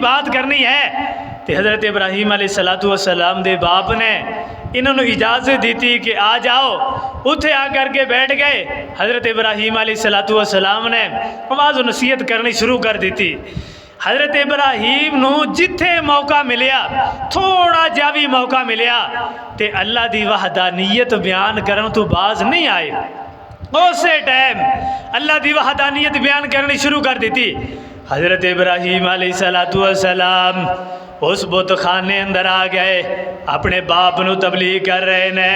बात करनी है तो हज़रत इब्राहीम अलैहिस्सलातु वस्सलाम दे बाप ने इन्होंने इजाज़त दी थी कि आ जाओ। उत्थे आकर के बैठ गए। हज़रत इब्राहीम अलैहिस्सलातु वस्सलाम ने आवाज़ नसीहत करनी शुरू कर दी थी। हज़रत इब्राहीम नू जिथे मौका मिलया, थोड़ा जा भी मौका मिलया तो अल्लाह दी वहदानियत बयान करन तो बाज नहीं आए। उस टाइम अल्लाह दी वहदानियत बयान करनी शुरू कर दी थी। हज़रत इब्राहीम अलैहिस्सलातु वस्सलाम उस बुत खाने अंदर आ गए, अपने बाप नू तबलीग कर रहे ने।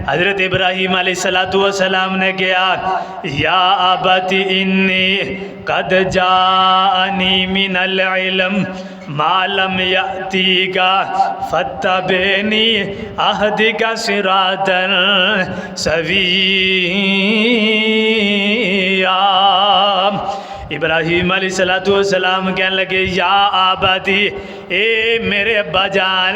हज़रत इब्राहीम अलैहिस्सलातु वस्सलाम ने कहा, या अबती इन्नी कद जाअनी मिनल इल्म मा लम यअतीका फत्तबिनी अहदिका सिरातन सविय्या। इब्राहीम अलैहिस्सलातु वस्सलाम कहने लगे, या आबादी, ए मेरे अब्बा जान,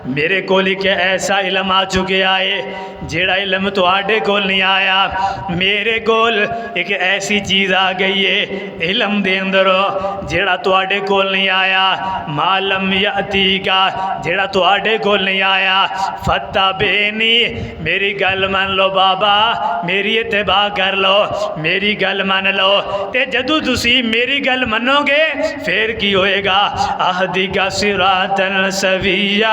मेरे कोल एक ऐसा इलम आ चुके आए जेड़ा इलम तुहाडे कोल नहीं आया। मेरे कोल एक ऐसी चीज़ आ गई है इलम दे अंदरों जेड़ा तुहाडे कोल नहीं आया। मालम यअतीका, जेड़ा तुहाडे कोल नहीं आया। फत्तबिनी, मेरी गल मान लो बाबा, मेरी इत्तबा कर लो, मेरी गल मान लो। ते जदों तुसी मेरी गल मनोगे फिर की होएगा। आहदी का सिरातन सविया,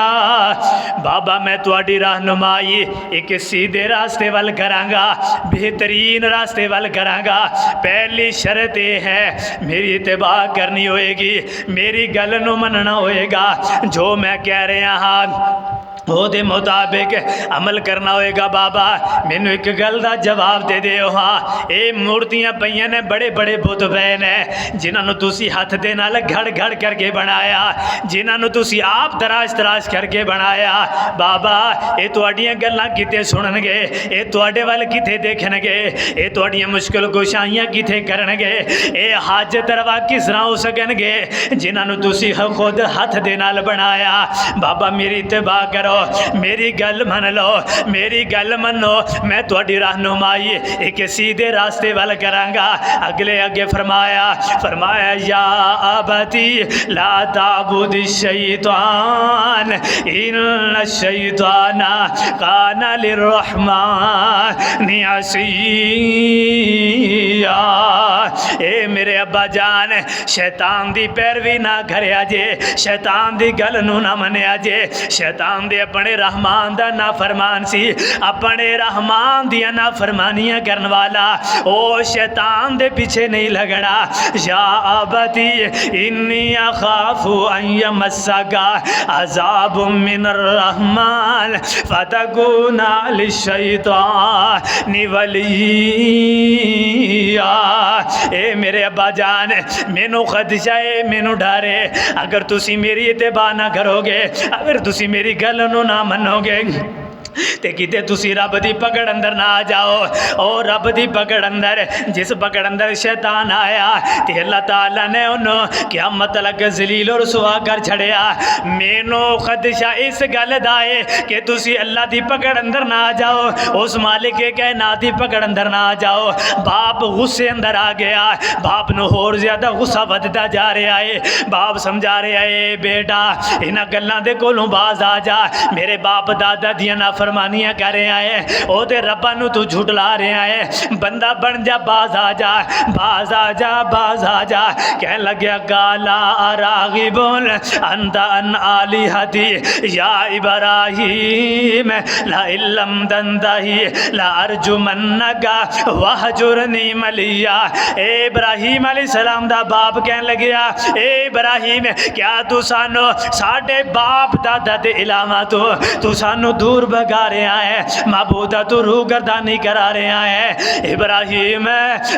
बाबा मैं तुहाडी रहनुमाई एक सीधे रास्ते वाल करांगा, बेहतरीन रास्ते वाल करांगा। पहली शर्त यह है मेरी इत्तबा करनी होएगी, मेरी गल नूं मनना होएगा। जो मैं कह रहा हाँ ਉਹਦੇ मुताबिक अमल करना होएगा। बाबा मैनू एक गल का जवाब दे दिओ। हाँ, ये मूर्तियां पईयां ने, बड़े बड़े बुत पए ने जिन्होंने तुसी हथ दे नाल घड़ घड़ करके बनाया, जिन्होंने तुसी आप तराश तराश करके बनाया। बाबा ये तुहाडियां गल्लां किते सुनणगे, ये तुहाडे वल किते देखणगे, ये तुहाडियां मुश्किल कुशाइयां किते करनगे, ये हाजत रवा किस तरह हो सकणगे जिन्होंने तुसी खुद हथ दे नाल बनाया। बाबा मेरी इत्तबा करो, मेरी गल मन लो, मेरी गल मनो, मैं तुहाडी रहनुमाई एक सीधे रास्ते वाल करांगा। अगले अगे फरमाया या अबती ला ताबुद शैतान इन्न शैतान काना लिर्रहमानि असिया। ए मेरे अब्बा जान, शैतान दी पैरवी ना करया जे, शैतान दी गल नू ना मनिया जे। शैतान दे अपने रहमान दा ना फरमान सी, अपने रहमान दिया ना फरमानियां करने वाला। ओ शैतान दे पीछे नहीं लगना। या अबती इन्नी अखाफु अन यमस्सका अज़ाबुम मिनर रहमान फतकुना लिशैतानि वलिया। ए मेरे अब्बा जान, मैनू खदशा है, मैनू डर है, अगर तुसी मेरी इत्तबा ना करोगे, अगर तुसी मेरी गल नू ना मनोगे ते किते तुसी रब दी पकड़ अंदर ना आ जाओ। और रब दी पकड़ अंदर, जिस पकड़ अंदर शैतान आया ते अल्लाह ताला ने उन्होंने क़यामत तक जलील और रुसवा कर छड़िया। मैनू खदशा इस गल दा है कि तुसी अल्लाह दी पकड़ अंदर ना आ जाओ, उस मालिक कायनात दी पकड़ अंदर ना आ जाओ। बाप गुस्से अंदर आ गया, बाप नू होर ज्यादा गुस्सा वधदा जा रहा है। बाप समझा रहा है, बेटा इन्हां गल्लां दे कोलों बाज आ जा, मेरे बाप दादा दियां ना फरमानियां कर रहा है, ओदे रब्बा नू तू झुटला रहा है। बंदा बन जा, बाज आ जा, बाज आ जा, बाज आ जा। कह लग्या काला रागिबुन अंता अन आलिहती या इब्राहीम ला इल्लम दंतही ला अर्जुमन्नका वहजुरनी मलिया। ए इब्राहीम अलैहिस्सलाम दा बाप कहन लग्या, ए इब्राहीम क्या तू सानू साडे बाप दादा दे इलावा तू सानू दूर भगा रहा है, महबूदा तू रूह गर्दानी करा रहा है। इब्राहीम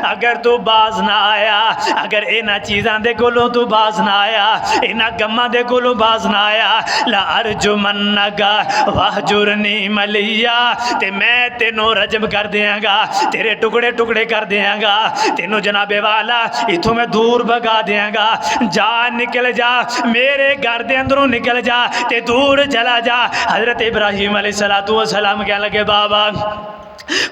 अगर तू बाज ना आया, अगर इन्हां चीज़ां दे कोलों तू बाज ना आया, इन्हां गम्मां दे कोलों बाज ना आया, ला अर्जुमन्नका वहजुरनी मलिया, ते मैं तेनों रजम कर देंगा, तेरे टुकड़े टुकड़े कर देंगा, तेनों जनाबे वाला इथों मैं दूर भगा देंगा। जा, निकल जा, मेरे घर दे अंदरों निकल जा, ते दूर चला जा। हजरत इब्राहीम अलैहिस्सलातु वस्सलाम कह लगे, बाबा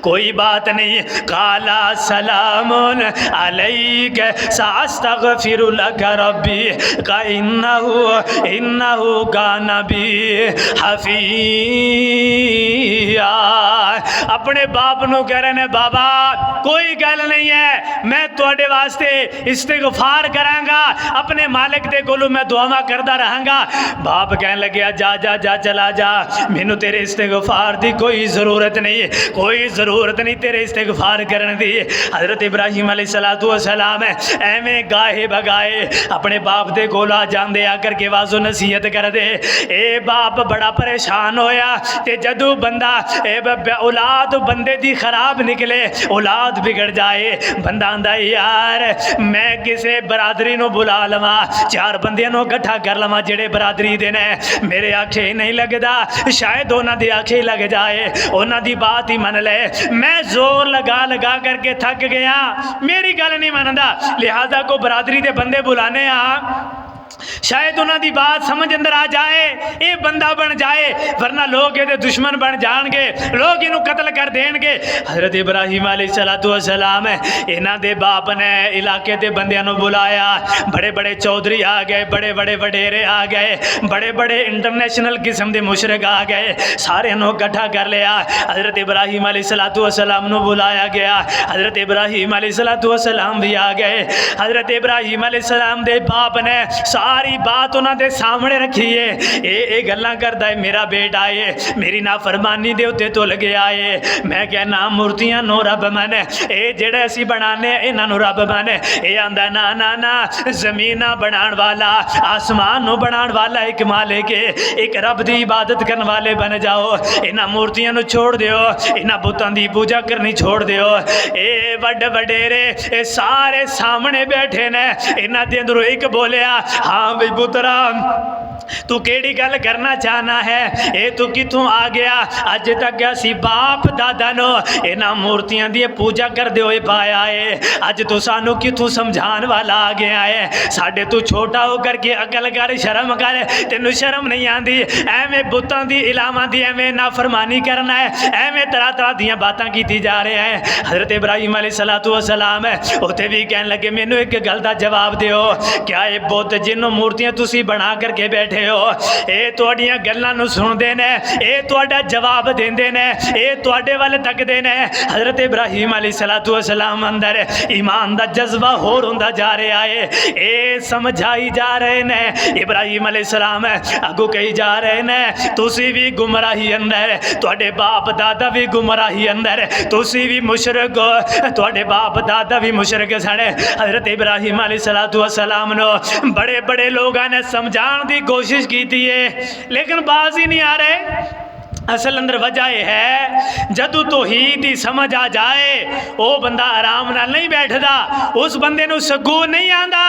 कोई बात नहीं। काला सलामुन अलैक सास्तगफिरु लक रब्बी का इन्नहु काना बी हफिया। अपने बाप नू कह रहे ने बाबा कोई गल नहीं है, मैं तुहाडे वास्ते इस्तिगफार करांगा, अपने मालिक दे कोलों मैं दुआवां करदा रहांगा। बाप कहने लगे जा जा जा चला जा, मैनू तेरे इस्तिगफार दी कोई ज़रूरत नहीं, कोई ज़रूरत नहीं तेरे इस्तिगफार करने दी। हज़रत इब्राहीम अलैहिस्सलातु वस्सलाम एवें गाहे बगाए अपने बाप दे कोल आ जांदे, आकर के वाजो नसीहत कर दे। ए बाप बड़ा परेशान होया ते जदों बंदा औलाद बंदे दी खराब निकले, औलाद बिगड़ जाए, बंदा आंदा यार मैं किसे बरादरी नू बुला लवा, चार बंदियां नू इकट्ठा कर लवा जेड़े बरादरी दे ने, मेरे आखे नहीं लगदा, शायद उन्हां दे आखे लग जाए, उन्हां दी बात ही मन ले। मैं जोर लगा लगा करके थक गया, मेरी गल नहीं मनदा, लिहाजा को बरादरी दे बंदे बुलाने आ, शायद उन्हां दी बात समझ अंदर आ जाए, ये बंदा बन जाए, वरना लोग ये दुश्मन बन जाएंगे, लोग इनू कत्ल कर देंगे। हज़रत इब्राहीम अलैहिस्सलातु वस्सलाम इन्हां दे बाप ने इलाके दे बंदियां नू बुलाया, बड़े बड़े चौधरी आ गए, बड़े बड़े वडेरे आ गए, बड़े बड़े इंटरनेशनल किस्म के मुशरक आ गए, सारे नू इकट्ठा कर लिया। हज़रत इब्राहीम अलैहिस्सलातु वस्सलाम नू बुलाया गया, हज़रत इब्राहीम अलैहिस्सलातु वस्सलाम भी आ गए। हज़रत इब्राहीम अलैहिस्सलाम दे बाप ने सारी बात उन्होंने सामने रखी है, ये गल्लां करदा है मेरा बेटा है, मेरी नाफरमानी दे उत्ते तुल गया है, मैं कहना मूर्तियां नो रब मन, ये जेड़े असी बनाने इन्हां नू रब मन, ये आंदा ना ना ना, जमीना बनाने वाला आसमान नू बनाने वाला एक मालिक है, एक रब दी इबादत करने वाले बन जाओ, इन्हां मूर्तियां नू छोड़ दियो, इन्हां बुतां दी पूजा करनी छोड़ दियो। ये वड वडेरे ये सारे सामने बैठे ने, इन्हां दे अंदरों एक बोलिया हाँ भाई पुत्रा तू केड़ी गल करना चाहना है, ये तू कितों आ गया, अज तक असी बाप दादा नो इन्हां मूर्तियां दी पूजा करदे होए पाया है, अज तू सानू कितों समझाने वाला आ गया है, साडे तू छोटा हो करके अकल कर, शर्म कर, तेनू शर्म नहीं आती, एवें बुतां दी इलावां दी एवें नाफरमानी करना है, एवें तरह तरह दियां बातां कीती जा रहे हैं। हज़रत इब्राहीम अलैहिस्सलातु वस्सलाम उत्थे भी कहन लगे मैनू एक गल दा जवाब दिओ, क्या ये बुत जिन्हों मूर्तियां तुसी बना करके बैठे हो ये तुहाडियां गल्लां नूं सुनदे ने, ये तुहाडा जवाब देंदे ने, ये तुहाडे वाल तकदे ने। हज़रत इब्राहीम अलैहिस्सलातु वस्सलाम अंदर ईमान दा जज्बा होर हुंदा जा रहा है, ये समझाई जा रहे ने, इब्राहीम अलैहिस्सलाम अगू कही जा रहे ने तुसी भी गुमराही अंदर, तुहाडे बाप दादा भी गुमराही अंदर, तुसी भी मुशरक हो, तुहाडे बाप दादा भी मुशरक सन। हज़रत इब्राहीम अलैहिस्सलातु वस्सलाम नो बड़े बड़े लोगों ने समझाने की कोशिश की है, लेकिन बाज ही नहीं आ रहे। असल अंदर वजह यह है जदों तौहीद की समझ आ जाए वो बंदा आराम नाल नहीं बैठदा, उस बंदे नूं सकून नहीं आंदा,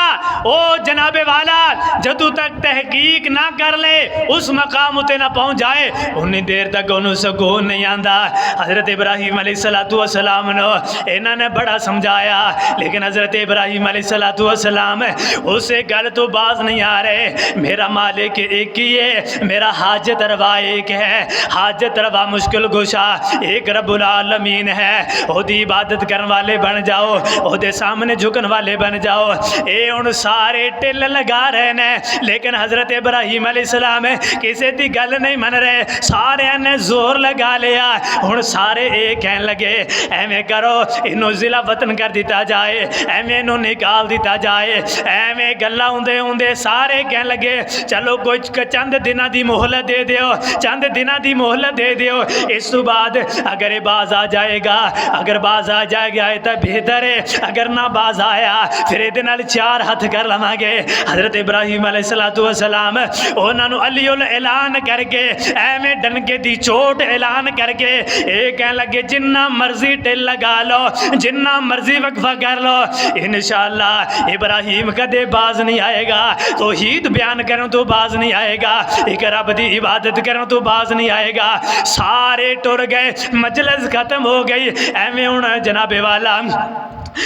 वो जनाबे वाला जदों तक तहकीक ना कर ले, उस मकाम उते ना पहुँच जाए, उन्नी देर तक उन्होंने सकून नहीं आंदा। हज़रत इब्राहीम अलैहिस्सलातु वस्सलाम नो इन्हां ने बड़ा समझाया, लेकिन हज़रत इब्राहीम अलैहिस्सलातु वस्सलाम उसे गल तो बाज नहीं आ रहे। मेरा मालिक एक ही है, मेरा हाजत रवा एक है, हाजत रवा मुश्किल कुशा एक रब्बुल आलमीन है, ओदी इबादत करने वाले बन जाओ, ओदे सामने झुकन वाले बन जाओ। ये हुण सारे टिल लगा रहे ने, लेकिन हज़रत इब्राहीम अलैहिस्सलाम किसी की गल नहीं मन रहे, सारे ने जोर लगा लिया। हुण सारे ये कहन लगे एवें करो इनू जिला वतन कर दिता जाए, एवें इनू निकाल दिता जाए, एवें गल्लां होंदे होंदे सारे कहन लगे चलो कोई चंद दिनां दी मोहलत दे दिओ, चंद दिनां दी मोहलत दे दिओ, इस तो बाद अगर ये बाज आ जाएगा, अगर बाज आ जाएगा तो बेहतर है, अगर ना बाज आया फिर ये नाल चार हथ कर लवांगे। हज़रत इब्राहीम अलैहिस्सलातु वस्सलाम उन्होंने अलीउल ऐलान करके एवें डनके दी चोट ऐलान करके ये कहन लगे जिन्ना मर्जी टिल लगा लो, जिन्ना मर्जी वक्फा कर लो, इंशाअल्लाह इब्राहीम कदे बाज नहीं आएगा, तौहीद बयान करने तो बाज नहीं आएगा, एक रब दी इबादत करने तो बाज नहीं आएगा। सारे टुर गए, मजलिस खत्म हो गई। एवें हुण जनाबे वाला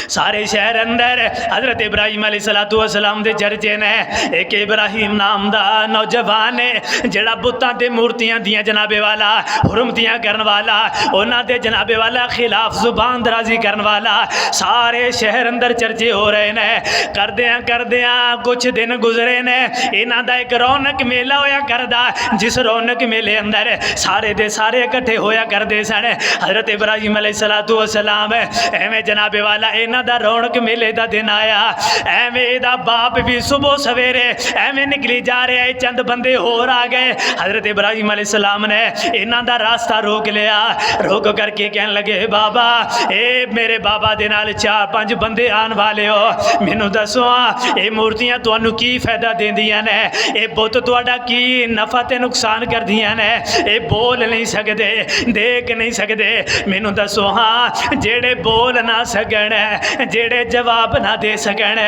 सारे शहर अंदर हज़रत इब्राहिम अलैहिस्सलातु वस्सलाम दे चर्चे ने। एक इब्राहिम नाम दा नौजवान है जिहड़ा बुतां ते मूर्तियां दियां जनाबे वाला हुरमतियां करन वाला उन्हां दे जनाबे वाला खिलाफ जुबान दराजी करन वाला सारे शहर अंदर चर्चे हो रहे ने। करदियां कुछ दिन गुजरे ने, इन्हां दा एक रौनक मेला होया करदा जिस रौनक मेले अंदर सारे दे सारे इकट्ठे होया करदे सन। हज़रत इब्राहिम अलैहिस्सलातु वस्सलाम एवें जनाबे वाला इन्हां दा रौनक मेले दा दिन आया। एवें इहदा बाप भी सुबह सवेरे एवें निकली जा रहा है, चंद बंदे होर आ गए। हज़रत इब्राहिम अलैहिस्सलाम ने इन्हां दा रास्ता रोक लिया। रोक करके कहन लगे बाबा ए मेरे बाबा दे नाल 4-5 बंदे आने वाले हो, मैनू दसो ये मूर्तियां तुहानू की फायदा देंदियां ने, ये बुत तुहाडा की नफा ते नुकसान करदियां ने, ये बोल नहीं सकते देख नहीं सकते, मैनू दसो हाँ जेड़े बोल ना सकन जेड़े जवाब ना दे सकन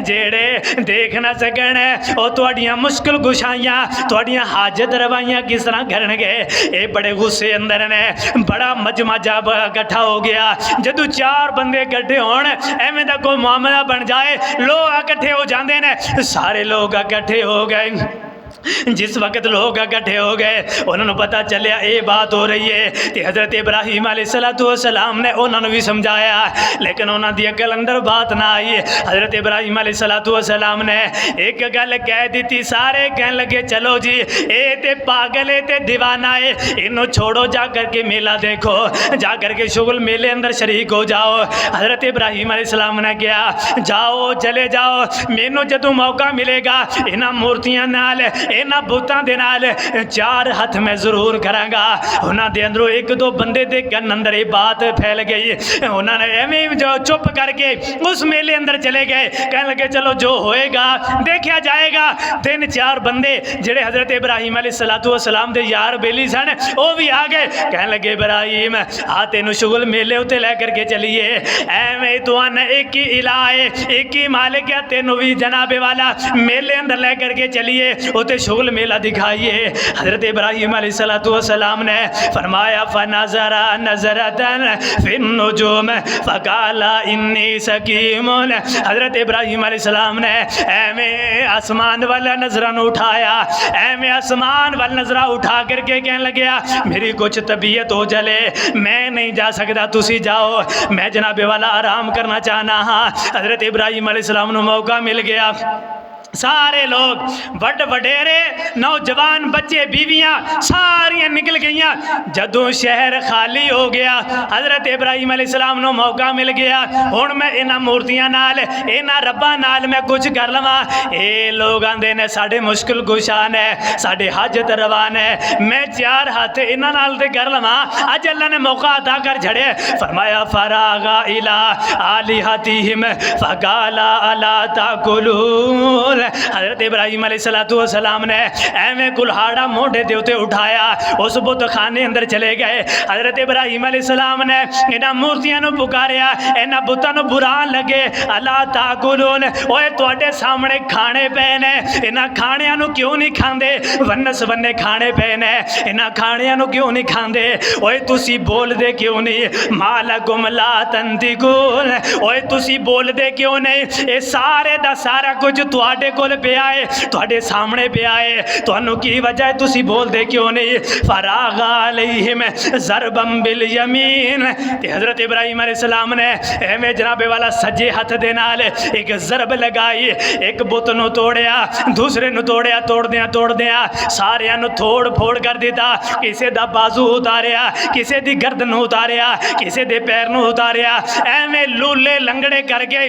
जेड़े देख ना सकन वो तुहाडियां मुश्किल गुशाइयां तुहाडियां हाजत रवाइयां किस तरह करनगे। ये बड़े गुस्से अंदर ने, बड़ा मजमा जब इकट्ठा हो गया। जदों 4 बंदे इकट्ठे होण एवें दा कोई मामला बन जाए लोग इकट्ठे हो जाते हैं। सारे लोग इकट्ठे हो गए। जिस वक्त लोग इकट्ठे हो गए उन्होंने पता चलिया ये बात हो रही है तो हज़रत इब्राहिम अलैहिस्सलातु वस्सलाम ने उन्होंने भी समझाया लेकिन उन्होंने अकल अंदर बात ना आई। हज़रत इब्राहिम अलैहिस्सलातु वस्सलाम ने एक गल कह दी, सारे कहन लगे चलो जी ये तो पागल है ते दीवाना है, इन्हों छोड़ो जा करके मेला देखो, जा करके शुगल मेले अंदर शरीक हो जाओ। हज़रत इब्राहिम अलैहिस्सलाम ने कहा जाओ चले जाओ, मैनू जदों मौका मिलेगा इन्हां मूर्तियां नाल इन्हां बुतां दे नाल 4 हथ मैं जरूर करांगा। उन्हां दे अंदरों 1-2 बंदे दे कन अंदर ये बात फैल गई। उन्होंने एवें जो चुप करके उस मेले अंदर चले गए, कहने लगे चलो जो होएगा देखा जाएगा। 3-4 बंदे जेड़े हज़रत इब्राहिम अलैहिस्सलातु वस्सलाम दे यार बेली सन वो भी आ गए। कहने लगे इब्राहिम आ तेनू शुगल मेले उत्ते लै करके चलीए, एवें तुहां एक ही इला है एक ही मालिक है, तेनू भी जनाबे वाला मेले अंदर लै करके चलीए उते शुगल मेला दिखाइए। हज़रत इब्राहिम अलैहिस्सलातु वस्सलाम ने फरमाया फनज़रा नज़रतन फिन्नुजुम फ़क़ाला इन्नी सकीमुन। हज़रत इब्राहिम अलैहिस्सलाम ने एवें आसमान वाला नजरा उठाया, एवें आसमान वाला नजरा उठा करके कहने लगे मेरी कुछ तबीयत हो जले, मैं नहीं जा सकता, तुसी जाओ, मैं जनाबे वाला आराम करना चाहना हाँ। हज़रत इब्राहिम अलैहिस्सलाम को मौका मिल गया। सारे लोग वड वडेरे नौजवान बच्चे बीवियां सारियां निकल गईयां। जदों शहर खाली हो गया हज़रत इब्राहिम अलैहिस्सलाम को मौका मिल गया हुण मैं इन्हां मूर्तियां नाल इन्हां रब्बां नाल मैं कुछ कर लवां। ये लोग आंदे ने साडे मुश्किल कुशा ने साडे हाजत रवा ने, मैं 4 हाथ इन्हां नाल ते कर लवां। अज अल्लाह ने मौका अता कर छड़े। फरमाया फरागा इला आलिहतिहिम फ़क़ाला अला ताकुलून। हज़रत इब्राहिम अलैहिस्सलातु वस्सलाम ने एवें कुल्हाड़ा मोढे दे उत्ते उठाया, उस बुत खाने अंदर चले गए। हज़रत इब्राहिम अलैहिस्सलाम ने इन्हां मूर्तियां नूं पुकारिया, इन्हां बुतां नूं बुरान लगे अला ताकुलून, ओए तुहाडे सामने खाने पे ने, इन्हां खाणियां नूं क्यों नहीं खांदे? वन्नस वन्ने खाने पे ने, इन्हां खाणियां नूं क्यों नहीं खांदे? ओए तुसी बोलदे क्यों नहीं? मालकुम ला तंतिकून, ओए तुसी बोलदे क्यों नहीं? ये सारे दा सारा कुछ तुहाडे कोल पिया है, तुहाडे सामने पिया है, तुहानू की वजह है तुसी बोलदे क्यों नहीं? फरागा अलैहिम ज़रबम बिल यमीन। ते हज़रत इब्राहिम अलैहिस्सलाम ने एवें जनाबे वाला सज्जे हथ दे नाल एक ज़रब लगाई, एक बुत नूं तोड़िया, दूसरे नूं तोड़िया, तोड़दियां सारियां नूं तोड़ फोड़ कर दिता। किसे दा बाजू उतारिया, किसे दी गर्दन उतारिया, किसे दे पैर नूं उतारिया, एवें लूले लंगड़े करके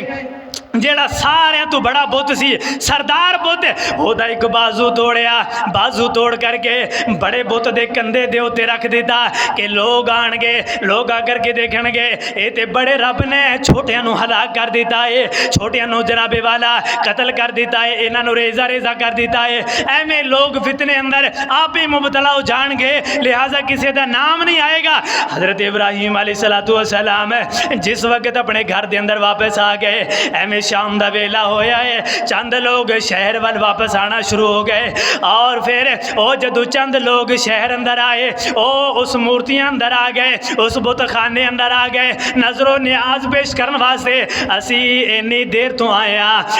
जेड़ा सारे तो बड़ा बुत सी सरदार बुत ओदा एक बाजू तोड़िया, बाजू तोड़ करके बड़े बुत दे कंधे दे उत्ते रख दिता कि लोग आणगे, लोग आकर के देखणगे ये ते बड़े रब ने छोटियां नूं हलाक कर दिता है, छोटियां नूं जनाबे वाला कतल कर दिता है, इन्हां नूं रेजा रेजा कर दिता है। एवें लोग फितने अंदर आप ही मुबतला हो जाणगे, लिहाजा किसी का नाम नहीं आएगा। हज़रत इब्राहिम अलैहिस्सलातु वस्सलाम जिस वक्त अपने घर के अंदर वापस आ गए एवें शाम का वेला होया है, चंद लोग शहर वाल वापस आना शुरू हो गए। और फिर वो जदों चंद लोग शहर अंदर आए, वो उस मूर्तियां अंदर आ गए, उस बुतखाने अंदर आ गए, नजरों न्याज पेश करने वास्ते। असी इन्नी देर तो आए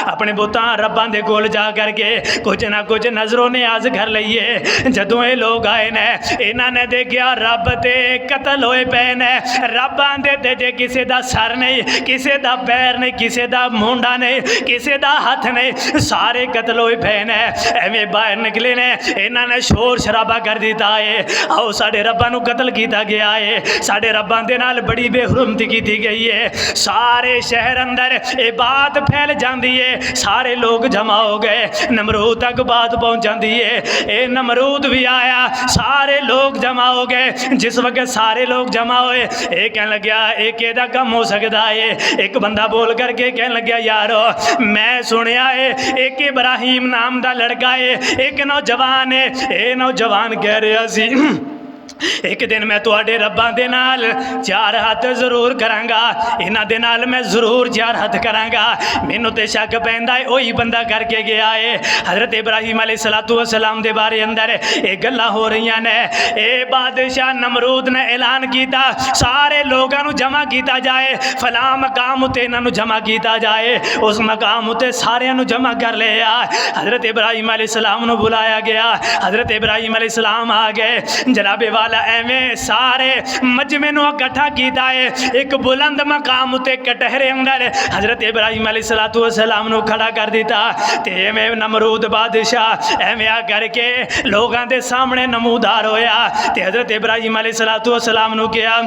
अपने बुतां रब्बां दे कोल जा करके कुछ ना कुछ नजरों न्याज कर लईए। जदों ये लोग आए ने, इन्हां ने देखिया रब ते कतल होए पे ने। रब आंदे ते जे किसी दा सर नहीं, किसी दा पैर नहीं, किसी दा मुंडा नहीं, किसी दा हथ नहीं, सारे कतल होए पे ने। एवें बाहर निकले ने, इन्हां ने शोर शराबा कर दिता है। आओ साडे रब्बां नूं कतल किया गया है, साडे रब्बां दे नाल बड़ी बेहुरमती की गई है। सारे शहर अंदर ये बात फैल जाती है, सारे लोग जमा हो गए, नमरूद तक बात पहुँच जाती है। ये नमरूद भी आया, सारे लोग जमा हो गए। जिस वक्त सारे लोग जमा होए, ये कहने लग्या एक एदा कम हो सकता है। एक बंदा बोल करके कहने लग्या यारो मैं सुनिया है एक इब्राहिम नाम का लड़का है, एक नौजवान है। ये नौजवान कह रहा सी एक दिन मैं तुहाडे रब्बां दे नाल 4 हाथ जरूर करांगा, इन्हां दे नाल मैं जरूर 4 हाथ करांगा। मैनू तो शक पैंदा है वही बंदा करके गया है। हज़रत इब्राहिम अलैहिस्सलाम दे बारे अंदर ये गल्लां हो रही ने। ये बादशाह नमरूद ने ऐलान किया सारे लोगों को जमा किया जाए, फलां मकाम उत्ते इन्हां नूं जमा किया जाए। उस मकाम उत्ते सारियां नूं जमा कर लिया। हज़रत इब्राहिम अलैहिस्सलाम नूं बुलाया गया। हज़रत इब्राहिम अलैहिस्सलाम आ गए। जनाबे वाला एवें सारे मजमे नूं इकट्ठा किया है। एक बुलंद मकाम उत्ते कटहरे अंदर हज़रत इब्राहिम अलैहिस्सलाम नूं खड़ा कर दिता। ते एवें नमरूद बादशाह एवें आ करके लोगों के सामने नमूदार होया। ते हज़रत इब्राहिम अलैहिस्सलाम नूं कहा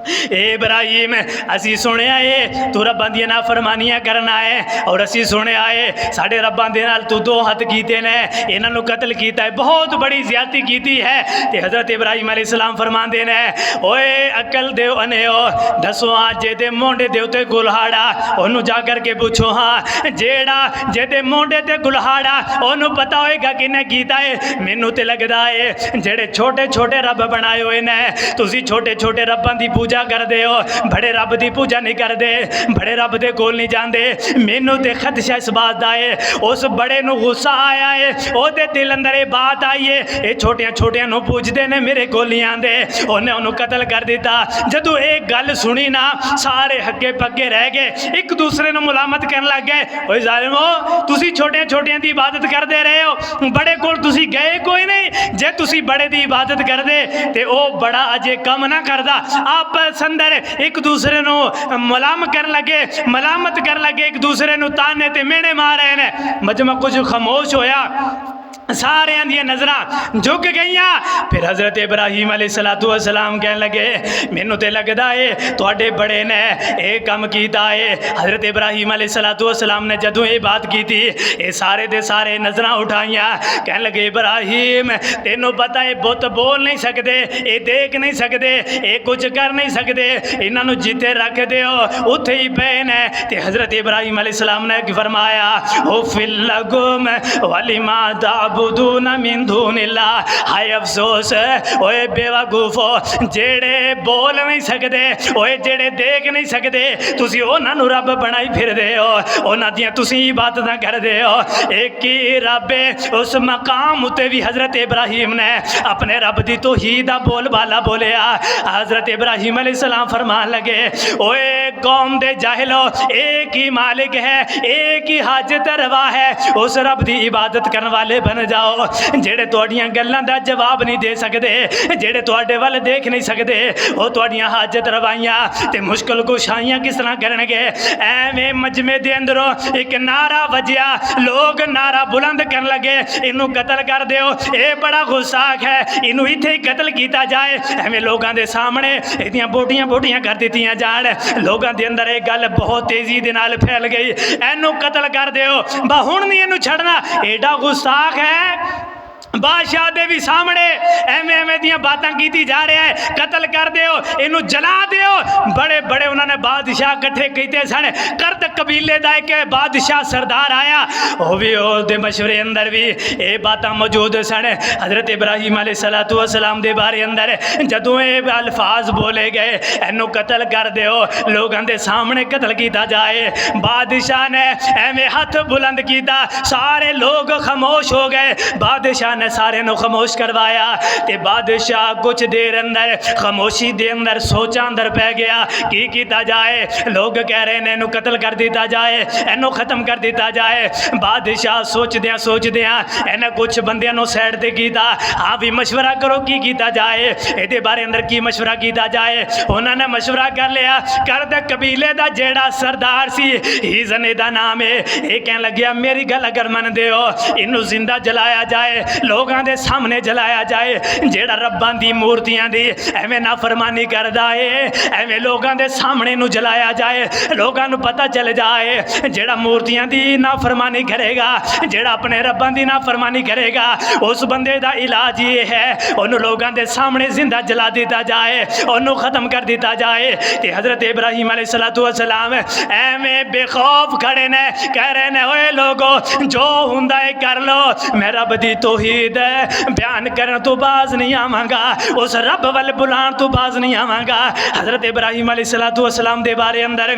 इब्राहिम असी सुनिया है तू रब्बां दी नाफरमानियां करना है, और असी सुनिया है साडे रब्बां दे नाल तू 2 हथ कीते ने, इन्हां नूं कतल कीता है, बहुत बड़ी ज्यादती कीती है। ते हज़रत इब्राहिम अलैहिस्सलाम फरमांदे ने ओए अकल दे अनेओ दसो आज जेदे मोंडे दे उत्ते गुलहाड़ा ओनू जा करके पूछो हाँ जेड़ा जेदे मोंडे ते गुलहाड़ा ओनू पता होएगा किने कीता है। मैनू ते लगदा है जेड़े छोटे छोटे रब बनाए हुए ने तुसी छोटे छोटे रब्बां दी पूजा करदे हो, बड़े रब की पूजा नहीं करते, बड़े रब के कोल नहीं जाते। मैनू तो खदशा इस बात का है उस बड़े नू गुस्सा आया है, ओदे दिल अंदर ये बात आई है ये छोटिया छोटिया नू पूजते ने मेरे कोल नहीं आते, उन्हें उन्होंने कतल कर दिता। जदों एक गल सुनी ना सारे हक्के पक्के रह गए, एक दूसरे नू मुलामत करन लग गए। ओए ज़ालिमो तुसी छोटिया छोटिया की इबादत करते रहे हो, बड़े कोल तुसी गए कोई नहीं। जे तुसी बड़े की इबादत करते तो वह बड़ा अजे कम ना करता। आपस अंदर एक दूसरे नू मलाम कर लगे, मलामत कर लगे, एक दूसरे नू ताने ते मेने मार रहे ने। मजमा कुछ खामोश होया, सारे दी नज़र झुक गई। फिर हज़रत इब्राहिम अलैहिस्सलाम कहने लगे मैनू तो लगता है तुहाडे बड़े ने यह कम किया है। हज़रत इब्राहिम अलैहिस्सलाम ने जदों ये बात की थी ये सारे दे सारे नज़र उठाइया, कहने लगे इब्राहिम तेनों पता है बुत बोल नहीं सकते, ये देख नहीं सकते, ये कुछ कर नहीं सकते, इन्हों जिते रख दो उत्थे ही पे ने। ते हज़रत इब्राहिम अलैहिस्सलाम ने फरमाया ओ फिल्लगुम वलिमा ताबुदून मिन दूनिल्लाह। हाय अफसोस ओए बेवकूफो जेड़े बोल नहीं सकते, ओए जेड़े देख नहीं सकते, तुसी उन्हां नूं रब बनाई फिरदे हो, उन्हां दियां तुसी इबादतां करदे हो। एक ही रब है। उस मकाम उत्ते भी हज़रत इब्राहिम ने अपने रब दी तौहीद दा बोल बाला बोलिया। हज़रत इब्राहिम अलैहिस्सलाम फरमान लगे ओए कौम दे जाहिलो एक ही मालिक है, एक ही हाजत रवा है, उस रब दी इबादत करने वाले बन जाओ जेड़े तुहाडियां गल्लां दा जवाब नहीं दे सकते, जेड़े तुहाडे वल देख नहीं सकते, वो तुहाडियां हाजत रवाइयां ते मुश्किल कुशाइयां किस तरह करनगे। एवें मजमे दे अंदरों एक नारा वजया, लोग नारा बुलंद करन लगे इनू कतल कर दिओ, ये बड़ा गुस्साख है, इनू इत्थे ही कतल किया जाए। एवें लोगों के सामने इहदियां बोटियां बोटियां कर दित्तियां जाण। लोगों के अंदर एक गल बहुत तेजी दे नाल फैल गई, इनू कतल कर दिओ, हुण नहीं इनू छड़ना, एडा गुस्साख है। बादशाह दे भी सामने एवें एवें दियां बातां कीती जा रहा है, कतल कर दिओ, इनू जला दिओ। बड़े बड़े उन्होंने बादशाह इकट्ठे कीते सन। करद कबीले का एक बादशाह सरदार आया, वो भी उसके मशवरे अंदर भी ये बातां मौजूद सन। हज़रत इब्राहीम अलैहिस्सलातु वस्सलाम दे बारे अंदर जदों ये अल्फाज बोले गए, इनू कतल कर दिओ, लोगों के सामने कतल किया जाए। बादशाह ने एवें हथ बुलंद किया, सारे लोग खामोश हो गए। बादशाह ने सारे नु खामोश करवाया ते बादशाह कुछ देर अंदर खामोशी दे अंदर सोचा अंदर पै गया की किया जाए। लोग कह रहे हैं इनू कतल कर दिया जाए, इनू खत्म कर दिया जाए। बादशाह सोचद्या इन्हें कुछ बंदियां नु साइड ते कीता, हाँ भी मशवरा करो की किया जाए, ये बारे अंदर की मशवरा किया जाए। उन्होंने मशवरा कर लिया, करद कबीले का जेड़ा सरदार सी हीजन दा नाम है, ये कह लग्या मेरी गल अगर मनदे हो इनू जिंदा जलाया जाए, लोगों के सामने जलाया जाए। जेड़ा रब्बां दी मूर्तियां दी एवें नाफरमानी करदा है, एवें लोगों के सामने नू जलाया जाए, लोगों को पता चल जाए। जेड़ा मूर्तियां दी नाफरमानी करेगा, जेड़ा अपने रब्बां दी नाफरमानी करेगा, उस बंदे का इलाज ये है उन्होंने लोगों के सामने जिंदा जला दिया जाए, उन्होंने खत्म कर दिया जाए। ते हज़रत इब्राहीम अलैहिस्सलातु वस्सलाम एवें बेखौफ खड़े ने, कह रहे ने ओए लोगो जो हुंदा है कर लो, मैं रब दी तौहीद बयान करन तो बाज नहीं आवांगा, उस रब वाल बुलाण तो बाज नहीं आवांगा। हज़रत इब्राहीम अलैहिस्सलातु वस्सलाम दे बारे अंदर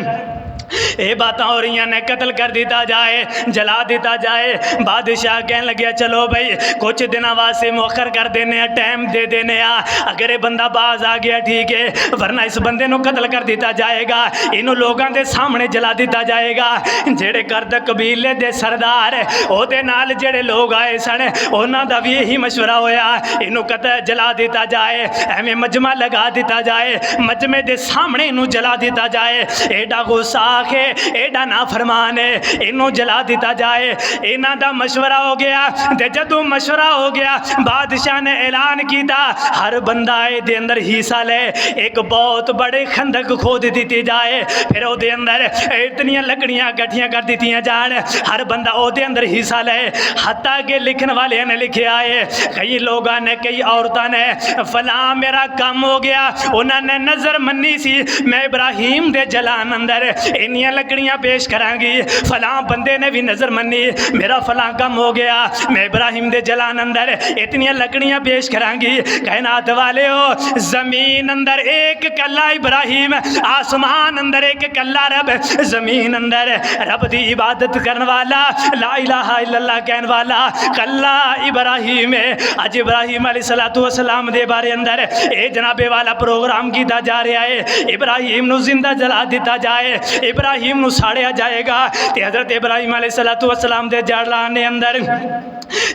ये बात हो रही ने, कतल कर दिया जाए, जला दिया जाए। बादशाह कह लगे चलो भाई कुछ दिनों वास्ते मुअखर कर देने, टाइम दे देने, अगर ये बंदा बाज आ गया ठीक है, वरना इस बंदे को कतल कर दिया जाएगा, इनू लोगों के सामने जला दिया जाएगा। जेड़े करद कबीले के सरदार ओदे नाल जेड़े लोग आए सन उन्हों का भी यही मशवरा होया, इनू कतल जला दिया जाए, एवें मजमा लगा दिया जाए, मजमे के सामने इनू जला दिया जाए। एडा गुस्सा के एडा ना फरमान है, इनू जला दिया जाए। इन्हां दा मशवरा हो गया, ते जदों मशवरा हो गया बादशाह ने ऐलान किया हर बंदा दे अंदर हिस्सा ले, एक बहुत बड़े खंदक खोद दी जाए, फिर ओदे अंदर इतनियां लकड़ियां इकट्ठियां कर दी जान, हर बंदा ओदे अंदर हिस्सा ले। हत्ता के लिखने वाले ने लिखा है, कई लोगों ने कई औरतों ने फला मेरा काम हो गया, उन्होंने नजर मन्नी सी मैं इब्राहीम दे जलान अंदर इन्नियां लकड़ियां पेश करांगी, फला बंदे ने भी नजर मन्नी मेरा फला काम हो गया, मैं इब्राहीम दे जलान अंदर इतनियां लकड़ियां पेश करांगी। कायनात वाले हो जमीन अंदर एक कल्ला इब्राहीम, आसमान अंदर एक कल्ला रब, जमीन अंदर रब दी इबादत करने वाला, ला इलाहा इल्लल्लाह कहने वाला कल्ला इब्राहीम है। अज इब्राहीम अलैहिस्सलातु वस्सलाम दे बारे अंदर ये जनाबे वाला प्रोग्राम किया जा रहा है, इब्राहीम नू जिंदा जला दिता जाए, इब्राहीम नू साड़िया जाएगा। ते हज़रत इब्राहीम अलैहिस्सलातु वस्सलाम दे जलाने अंदर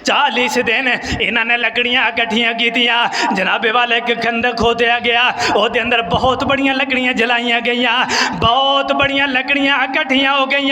40 दिन इन्होंने लकड़ियां इकट्ठियां कीतियां, जनाबे वाले एक खंदक खोदया गया, उसके अंदर बहुत बड़ियां लकड़ियां जलाइया गई, बहुत बड़ियां लकड़ियां इकट्ठियां हो गई।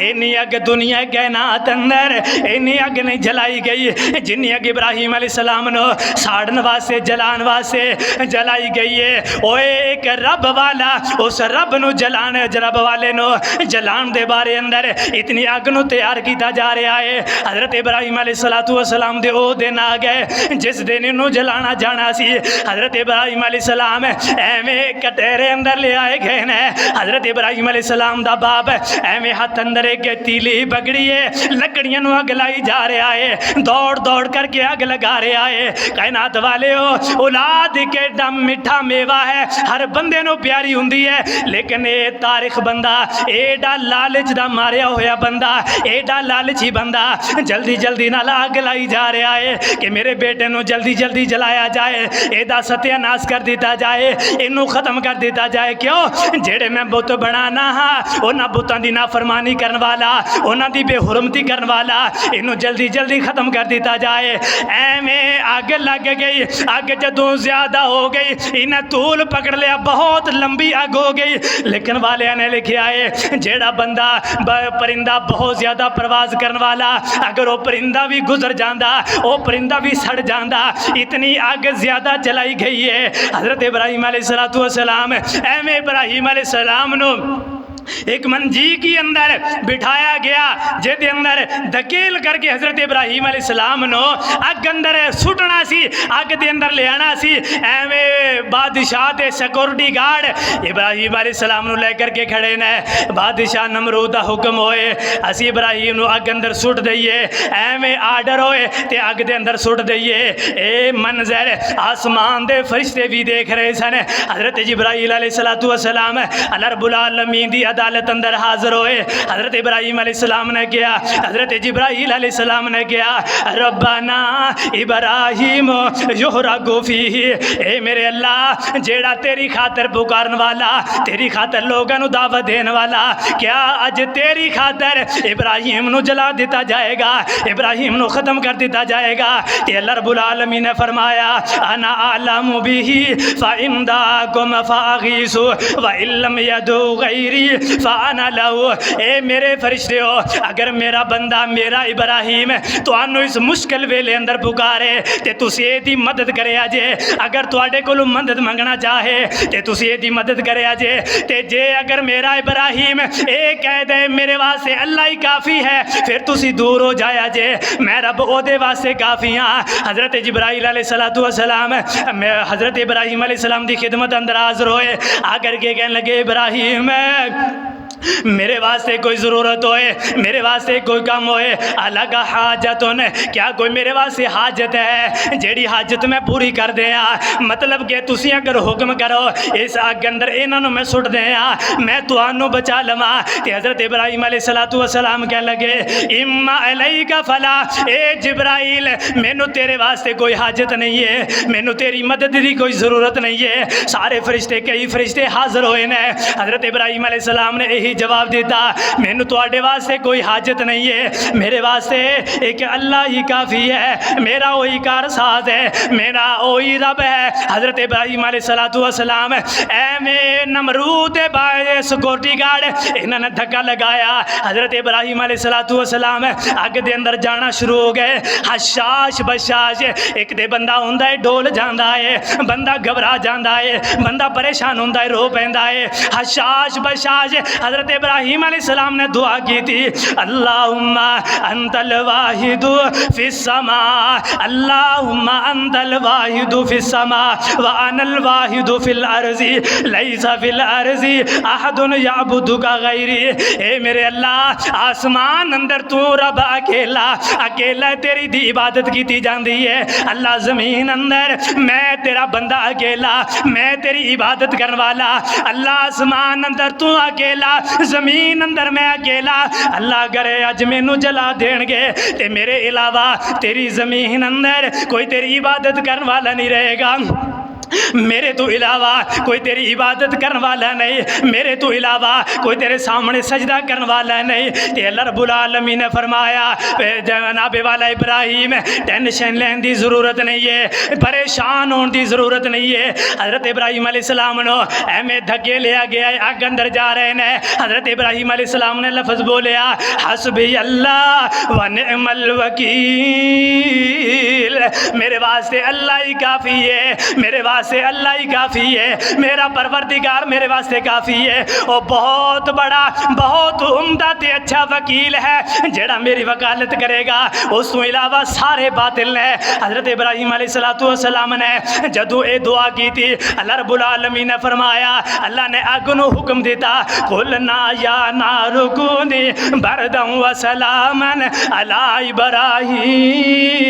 इन्नी अग दुनिया कायनात अंदर इन्नी अग नहीं जलाई गई जिन्नी अग इब्राहीम अलैहिस्सलाम नो साड़न वास्ते जलान वास्ते जलाई गई है। ओए एक रब वाला उस रब नू जलान, रब वाले नो जलान दे बारे अंदर इतनी अग नू तैयार किया जा रहा है। हज़रत इब्राहीम अलैहिस्सलातु वस्सलाम दे ओ दिन आ गए जिस दिन इनू जलाना जाना सी। हज़रत इब्राहीम अलैहिस्सलाम एवें कटेरे अंदर ले आए गए ने। हज़रत इब्राहीम अलैहिस्सलाम दा बाप एवें हाथ अंदर एक तीली पकड़ी है, लकड़ियां नू अग लाई जा रहा है, दौड़ दौड़ करके अग लगा रहा है। कायनात वाले हो औलाद के दम मिठा मेवा है, हर बंदे नू प्यारी हुंदी है, लेकिन ये तारीख बंदा एडा लालच दा मारिया होया बंदा, एडा लालची बंदा जल्दी जल्दी नाल अग लाई जा रहा है कि मेरे बेटे नू जल्दी जल्दी जलाया जाए, एदा सत्यानाश कर दिता जाए, इनू खत्म कर दिता जाए। क्यों? जेड़े मैं बुत बनाना हाँ उन्हां बुतां दी नाफरमानी करने वाला, उन्हां दी बेहुरमती करने वाला, इनू जल्दी जल्दी खत्म कर दिता जाए। एवें अग लग गई, अग जदों ज्यादा हो गई इन्हें तूल पकड़ लिया, बहुत लंबी अग हो गई। लिखन वाले ने लिखा है जेड़ा बंदा परिंदा बहुत ज्यादा परवाज करने वाला, अगर वो परिंदा भी गुजर जाता वो परिंदा भी सड़ जाता, इतनी अग ज्यादा जलाई गई है। हज़रत इब्राहीम अलैहिस्सलातु वस्सलाम एवें इब्राहीम अलैहिस्सलाम नु एक मंजी के अंदर बिठाया गया जिहदे अंदर धकेल करके हज़रत इब्राहीम अलैहिस्सलाम नो अग अंदर सुटना सी, अग दे अंदर ले आना सी। एवें बादशाह ते सिक्योरिटी गार्ड इब्राहीम अलैहिस्सलाम नु लेकर के खड़े ने। बादशाह नमरूद दा हुक्म होए असी इब्राहीम नु अग अंदर सुट दईए, एवें आर्डर होए ते अग दे अंदर सुट दईए। ए मंजर आसमान दे फरिश्ते भी देख रहे सन। हज़रत जिब्राईल अलैहिस्सलातु वस्सलाम अल्लाह रब्बुल आलमीन दी अदालत अंदर हाजिर होए। हज़रत इब्राहीम अलैहिस्सलाम ने किया, हज़रत जिब्राईल अलैहिस्सलाम ने किया, रब्बाना इब्राहीम युहरगु फीही, ए मेरे अल्लाह जेड़ा तेरी खातर पुकारन वाला, तेरी खातर लोगों को दावत देने वाला, क्या अज तेरी खातर इब्राहीम नु जला दिता जाएगा, इब्राहीम नु ख़त्म कर दिता जाएगा। ते अल्लाह रब्बुल आलमीन ने फरमाया अना आलमु बिही फ़इंदाकुम फ़ागीसु व इल्लम यदु गैरी फ़ाना लहु। ए मेरे फरिश्ते हो, अगर मेरा बंदा मेरा इब्राहीम तुहानू इस मुश्किल वेले अंदर पुकारे ते तुसी एदी मदद करे जे। अगर तुहाडे कोलों मदद मंगना चाहे ते तुसी एदी मदद करे जे। ते जे अगर मेरा इब्राहीम ए कह दे मेरे वास्ते अल्लाह ही काफ़ी है, फिर तुसी दूर हो जाया जे, मैं रब ओदे वास्ते काफ़ी हाँ। हज़रत जिब्राईल अलैहिस्सलातु वस्सलाम हज़रत इब्राहीम अलैहिस्सलाम दी खिदमत अंदर हाज़िर होए। आकर के कहने लगे इब्राहीम मेरे वास्ते कोई ज़रूरत होए, मेरे वास्ते कोई काम होए, अलग हाजत होने, क्या कोई मेरे वास्ते हाजत है जेड़ी हाजत मैं पूरी कर दें। मतलब कि तुसी अगर हुक्म करो इस अग अंदर इन्हों मैं सुट दें, मैं तुहानू बचा लवा। तो हज़रत इब्राहीम अलैहिस्सलातु वस्सलाम कह लगे इम्मा अलैका फला, ए जिब्राईल मैनू तेरे वास्ते कोई हाजत नहीं है, मैनू तेरी मदद की कोई ज़रूरत नहीं है। सारे फरिश्ते कई फरिश्ते हाजिर होए ने। हज़रत इब्राहीम अलैहिस्सलाम ने यही जवाब देता मैनू तुहाडे वास्ते कोई हाजत नहीं है, मेरे वास्ते एक अल्लाह ही काफ़ी है, मेरा वही कारसाज है, मेरा वही रब है। हज़रत इब्राहीम अलैहिस्सलातु वस्सलाम एवें नमरूद सिक्योरिटी गार्ड इन्होंने धक्का लगाया। हज़रत इब्राहीम अलैहिस्सलातु वस्सलाम अग दे अंदर जाना शुरू हो गए। हशाश बशाश एक दे बंदा हुंदा है डोल जाता है, बंदा घबरा जाता है, बंदा परेशान होंदा है, रो पैंदा है। हशाश बशाश हज़रत इब्राहीम अलैहिस्सलाम ने दुआ की थी अल्लाहुम्मा अंतल वाहिदु फिस्समा, अल्लाहुम्मा अंतल वाहिदु फिस्समा व अनल वाहिदु फिल अर्ज़ी लैसा फिल अर्ज़ी अहदुन याबुदुका गैरी। ए मेरे अल्लाह आसमान अंदर तू रब अकेला, अकेला तेरी दी इबादत की जाती है। अल्लाह ज़मीन अंदर मैं तेरा बंदा अकेला, मैं तेरी इबादत करने वाला। अल्लाह आसमान अंदर तू अकेला, ज़मीन अंदर मैं अकेला। अल्लाह करे अज मैनू जला देंगे ते मेरे अलावा तेरी ज़मीन अंदर कोई तेरी इबादत करने वाला नहीं रहेगा, मेरे तो इलावा कोई तेरी इबादत करने वाला नहीं, मेरे तो इलावा कोई तेरे सामने सजदा करने वाला नहीं। ते अल्लाह रब्बुल आलमीन ने फरमाया जनाबे वाला इब्राहीम टेंशन लेने की ज़रूरत नहीं है, परेशान होने की ज़रूरत नहीं है। हज़रत इब्राहीम अलैहिस्सलाम नो एवें धक्के लिया गया, अग अंदर जा रहे हैं। हज़रत इब्राहीम अलैहिस्सलाम ने लफ्ज़ बोलिया हस्बी अल्लाह व निअमल वकील, मेरे वास्ते अल्लाह ही काफ़ी है, मेरे वास्ते अल्लाह ही काफ़ी है, मेरा परवरदिगार मेरे वास्ते काफ़ी है। वो बहुत बड़ा बहुत उम्दा ते अच्छा वकील है जेड़ा मेरी वकालत करेगा, उस तो इलावा सारे बातिल ने। हज़रत इब्राहीम अलैहिस्सलातु वस्सलाम ने जदों ये दुआ की थी अल्लाह रब्बुल आलमीन ने फरमाया, अल्लाह ने अग नूं हुक्म दिता कुलना या नारुकुनी बरदम व सलामन अला इब्राहीम।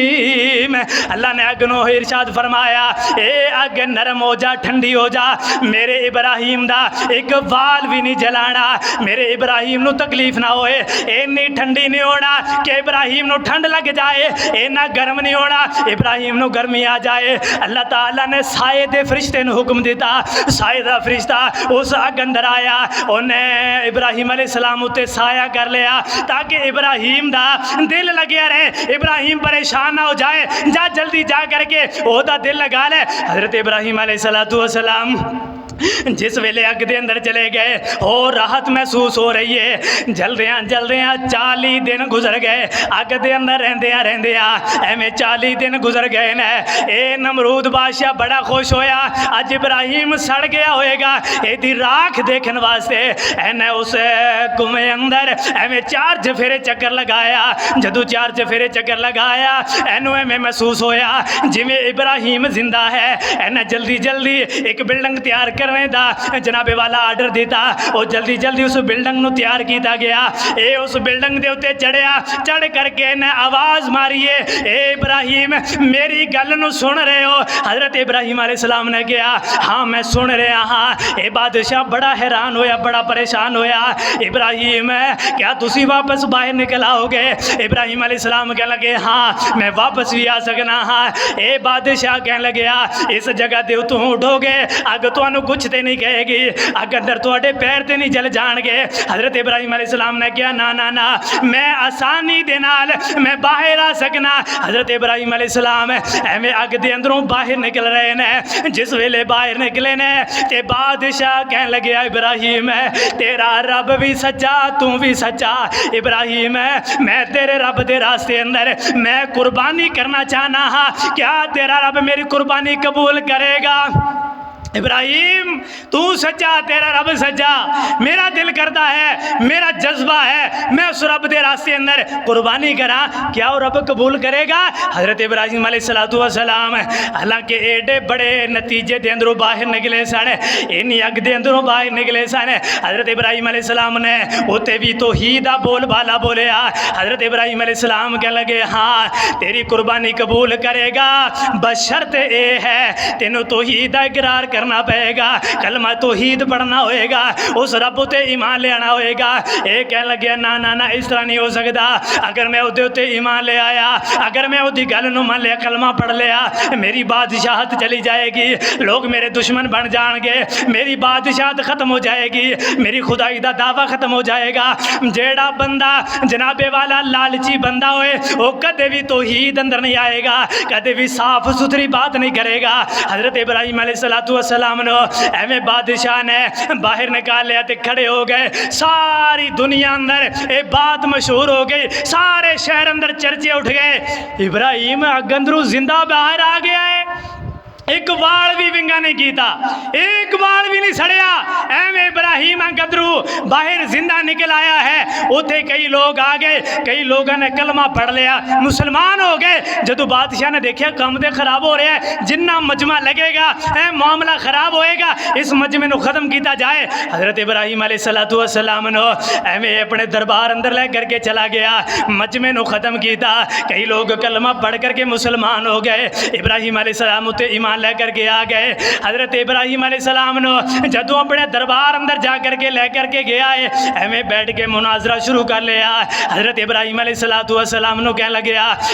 अल्लाह ने अग नूं इरशाद फरमाया ए अग नरम हो जा, ठंडी हो जा, मेरे इब्राहीम दा एक वाल भी नहीं जलाना, मेरे इब्राहीम नू तकलीफ ना होए। इन्नी ठंडी नहीं होना कि इब्राहीम नू ठंड लग जाए, इन्ना गर्म नहीं होना इब्राहीम नू गर्मी आ जाए। अल्लाह ताला ने साए दे फरिश्ते नू हुक्म दिता, साए दा फरिश्ता उस अग अंदर आया, उन्हें इब्राहीम अलैहिस्सलाम उत्ते साया कर लिया ताकि इब्राहीम दा दिल लगे रहे, इब्राहीम परेशान ना हो जाए। जा जल्दी जा करके ओदा दिल लगा ले। हज़रत इब्राहीम अलैहिस्सलातु वस्सलाम जिस वेले अग के अंदर चले गए और राहत महसूस हो रही है। जल्दियां 40 दिन गुजर गए अग के अंदर रहंदिया एवें 40 दिन गुजर गए ने। ए नमरूद बादशाह बड़ा खुश होया, अज इब्राहिम सड़ गया होएगा, एदी राख देखने वास्ते एने उस कुएं अंदर एवें 4 चफेरे चक्कर लगाया। जदों 4 चफेरे चक्कर लगाया एनू एवें महसूस होया जिवें इब्राहिम जिंदा है। एने जल्दी जल्दी एक बिल्डिंग तैयार करने दा जनाबे वाला आर्डर दिता। और जल्दी जल्दी उस बिल्डिंग नूं तैयार किया गया। ए उस बिल्डिंग के उत्ते चढ़िया, चढ़ करके इन्हें आवाज़ मारी है, ए इब्राहिम मेरी गल नूं सुन रहे हो? हज़रत इब्राहिम अलैहिस्सलाम ने कहा हाँ मैं सुन रहा हाँ। ये बादशाह बड़ा हैरान होया, बड़ा परेशान होया। इब्राहिम क्या तुसी वापस बाहर निकल आओगे? इब्राहिम अलैहिस्सलाम कह लगे हाँ मैं वापस भी आ सकना हाँ। ये बादशाह कह लगे इस जगह ते तू उठोगे अग तुहानू कुछ तो नहीं कहेगी, अग अंदर तुहाडे पैर ते नहीं जल जाणगे। हज़रत इब्राहिम अलैहिस्सलाम ने कहा ना ना ना मैं आसानी दे नाल मैं बाहर आ सकना। हज़रत इब्राहिम अलैहिस्सलाम एवें अग दे अंदरों बाहर निकल रहे ने। जिस वेले बाहर निकले ने ते बादशाह कह लगे इब्राहिम तेरा रब भी सच्चा तू भी सच्चा। इब्राहिम मैं तेरे रब दे रास्ते अंदर मैं कुर्बानी करना चाहना हाँ, क्या तेरा रब मेरी कुर्बानी कबूल करेगा? इब्राहिम तू सच्चा तेरा रब सच्चा, मेरा दिल करता है, मेरा जज्बा है मैं उस रब के रास्ते अंदर कुर्बानी करा, क्या वो रब कबूल करेगा? हज़रत इब्राहिम अलैहिस्सलाम हालांकि एडे बड़े नतीजे के अंदरों बाहर निकले सन, इन्नी अग के अंदरों बाहर निकले सन। हज़रत इब्राहिम अलैहिस्सलाम ने उत्ते भी तौहीद दा बोल बाला बोलिया। हज़रत इब्राहिम अलैहिस्सलाम कह लगे हाँ तेरी कुर्बानी कबूल करेगा, बशर्त ये है तेनों तौहीद दा इकरार करना पेगा, कलमा तौहीद पढ़ना होएगा, उस रब ते ईमान ले आना होएगा। ये कह लगे ना ना ना इस तरह नहीं हो सकता, अगर मैं उहदे उत्ते ईमान ले आया, अगर मैं उहदी गल नूं मान लिया, कलमा पढ़ लिया, मेरी बादशाहत चली जाएगी, लोग मेरे दुश्मन बन जाएंगे, मेरी बादशाहत खत्म हो जाएगी, मेरी खुदाई दा दावा खत्म हो जाएगा। जेड़ा बंदा जनाबे वाला लालची बंदा होए वो कदे भी तौहीद अंदर नहीं आएगा, कदे भी साफ सुथरी बात नहीं करेगा। हज़रत इब्राहिम अलैहिस्सलाम नो एवें बादशाह ने बाहर निकाल लिया ते खड़े हो गए। सारी दुनिया अंदर ये बात मशहूर हो गई, सारे शहर अंदर चर्चे उठ गए, इब्राहिम अगंदरू जिंदा बाहर आ गया है, एक बाल भी विंगा नहीं कीता, एक बाल भी नहीं सड़िया, एवें इब्राहिम गदरू बाहर जिंदा निकल आया है। उथे कई लोग आ गए, कई लोगों ने कलमा पढ़ लिया, मुसलमान हो गए। जदों बादशाह ने देखा काम तो खराब हो रहा है, जिन्ना मजमा लगेगा मामला खराब होएगा, इस मजमे को खत्म किया जाए। हज़रत इब्राहिम अलैहिस्सलाम नो एवें अपने दरबार अंदर ले करके चला गया, मजमे को खत्म किया। कई लोग कलमा पढ़ करके मुसलमान हो गए, इब्राहिम अलैहिस्सलाम उते ईमान लेकर के आ गए। हज़रत इब्राहिम अलैहिस्सलाम नो जदों अपने दरबार अंदर जा करके लेकर के गया है, एवें बैठ के मुनाजरा शुरू कर लिया। हज़रत इब्राहिम अलैहिस्सलाम नो कह लगे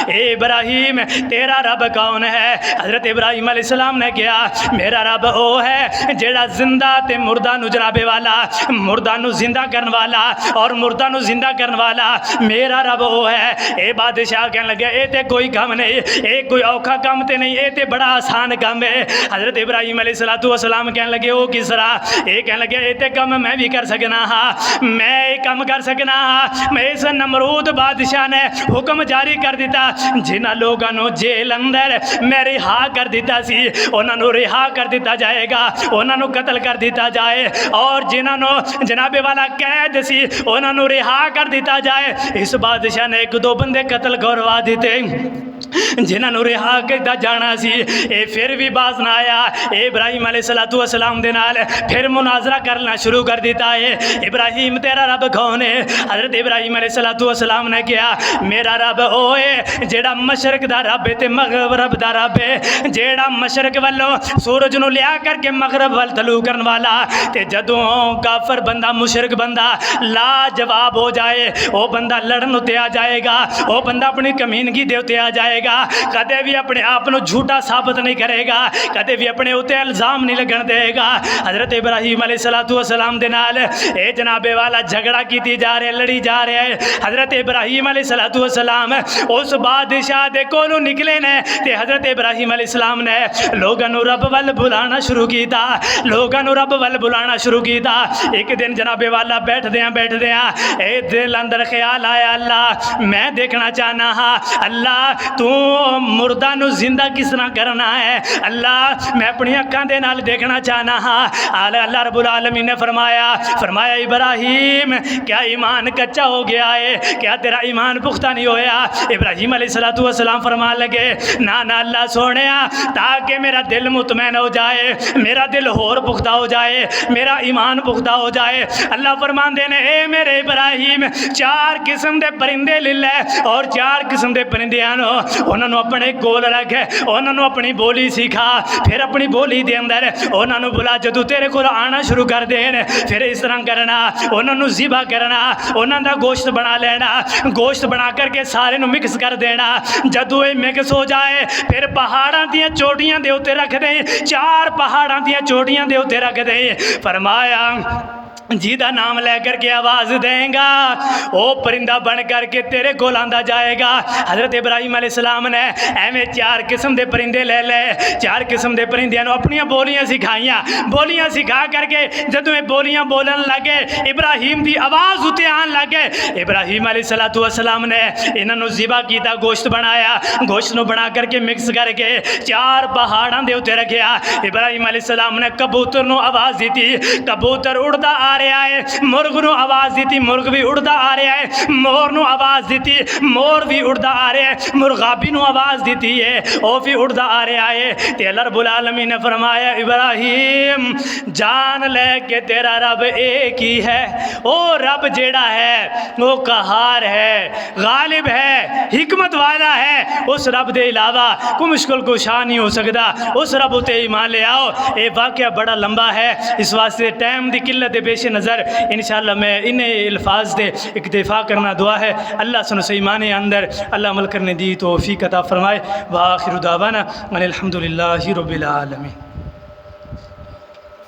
ए इब्राहिम तेरा रब कौन है? हज़रत इब्राहिम अलैहिस्सलाम ने कहा मेरा रब वो है जेड़ा जिंदा ते मुर्दा नु जनाबे वाला, मुर्दा नु जिंदा करने वाला और मुर्दा नु जिंदा करने वाला मेरा रब वो है। ए बादशाह कह लगे ये ते कोई काम नहीं, ये कोई औखा काम ते नहीं, ये ते बड़ा आसान काम है। हज़रत इब्राहिम अलैहिस्सलाम कह लगे वो किस तरह? ये कह लगे ये ते काम मैं भी कर सकना हाँ, मैं ये काम कर सकना हाँ। मैं इस नमरूद बादशाह ने हुक्म जारी कर दिता, जिन्होंने लोगों को जेल अंदर मैं रिहा कर दिता सी उन्होंने रिहा कर दिता जाएगा, उन्होंने कतल कर दिता जाए, और जिन्होंने जनाबे वाला कैद सी उन्होंने रिहा कर दिता जाए। इस बादशाह ने 1-2 बंदे कतल करवा दिते जिन्होंने रिहा किया जाना सी, ये फिर भी बाज ना आया। इब्राहिम अलैहिस्सलाम दे नाल फिर मुनाजरा करना शुरू कर दिता है, इब्राहिम तेरा रब कौन है? हज़रत इब्राहिम अलैहिस्सलाम ने कहा मेरा रब ओ है जेड़ा मशरक दा रब है ते मगरब दा रब है, जेड़ा मशरक वालों सूरज नूं लिया करके मगरब वाल तलू करने वाला, ते जदों काफर बंदा मुशरक बंदा लाजवाब हो जाए, वो बंदा लड़न उत्ते आ जाएगा, वो बंदा अपनी कमीनगी दे उत्ते आ जाएगा। जाएगा, कदे भी अपने आप को झूठा साबित नहीं करेगा, कदे भी अपने उत्ते इल्ज़ाम नहीं लगन देगा। हज़रत इब्राहीम अलैहिस्सलाम दे नाल ए जनाबे वाला झगड़ा की जा रहा है, लड़ी जा रहा है। हज़रत इब्राहीम अलैहिस्सलाम उस बादशाह दे कोलों निकले ने ते हज़रत इब्राहीम अलैहिस्सलाम ने लोगों रब वल बुलाना शुरू किया, लोगों रब वल बुलाना शुरू किया। एक दिन जनाबे वाला बैठदे ए दिल अंदर ख्याल आया, अल्लाह मैं देखना चाहना हाँ, अल्लाह तू मुर्दा नू जिंदा किस तरह करना है, अल्लाह मैं अपनी अक्कां दे नाल देखना चाहना हाँ। अल्लाह रब्बुल आलमीन ने फरमाया इब्राहीम क्या ईमान कच्चा हो गया है, क्या तेरा ईमान पुख्ता नहीं होया? इब्राहीम अलैहिस्सलाम फरमान लगे ना ना अल्लाह सोने, ताकि मेरा दिल मुतमैन हो जाए, मेरा दिल होर पुख्ता हो जाए, मेरा ईमान पुख्ता हो जाए। अल्लाह फरमान देने ए मेरे इब्राहीम 4 किस्म के परिंदे ले लै और 4 किस्म के परिंदियां उन्होंने अपने कोल रख, उन्होंने अपनी बोली सिखा, फिर अपनी बोली के अंदर उन्होंने बुला, जदों तेरे को आना शुरू कर देन फिर इस तरह करना, उन्होंने ज़िबा करना, उन्होंने गोश्त बना लेना, गोश्त बना करके सारे मिक्स कर देना। जदों ये मिक्स हो जाए फिर पहाड़ों दी चोटियां दे उत्ते रख दे, 4 पहाड़ों दी चोटियां दे उत्ते रख दे। फरमाया जिदा नाम लेकर के आवाज़ देगा वो परिंदा बन करके तेरे को आंदा जाएगा। हज़रत इब्राहीम अलैहिस्सलाम ने एवं 4 किस्म के परिंदे ले ले, 4 किस्म के परिंदियां अपन बोलियां सिखाइया, बोलियां सिखा करके जदों ये बोलियां बोलन लगे इब्राहीम की आवाज़ उत्ते आन लगे। इब्राहीम अलैहिस्सलाम ने इन्होंने ज़िबा किया, गोश्त बनाया, गोश्त को बना करके मिक्स करके 4 पहाड़ों के उत्ते रखा। इब्राहीम अलैहिस्सलाम ने कबूतर को आवाज़ दी, कबूतर उड़ता आ रहा है, मुर्ग को आवाज़ दी, मुर्ग भी उड़ता आ रहा है, मोर को आवाज़ दी, मोर भी उड़ता आ रहा है, मुर्गाबी को आवाज़ दी है वह भी उड़ता आ रहा है। ते अल्लाह रब्बुल आलमीन ने फरमाया इब्राहीम जान ले के तेरा रब एक ही है, वो रब जेड़ा है वो कहार है, गालिब है, हिकमत वाला है, उस रब के अलावा कोई मुश्किल कुशा नहीं हो सकता। उस रब उत्ते ईमान ले आओ। ये वाक़या बड़ा लंबा है, इस वास्ते टाइम की किल्लत के पेश नज़र इंशाअल्लाह मैं इन्हें अल्फाज दे इक्तिफा करना दुआ है। अल्लाह सुन सही माने अंदर अल्लाह अमल करने दी तौफीक अता फरमाए। व आखिर दावाना अनिल हम्दुलिल्लाहि रब्बिल आलमीन।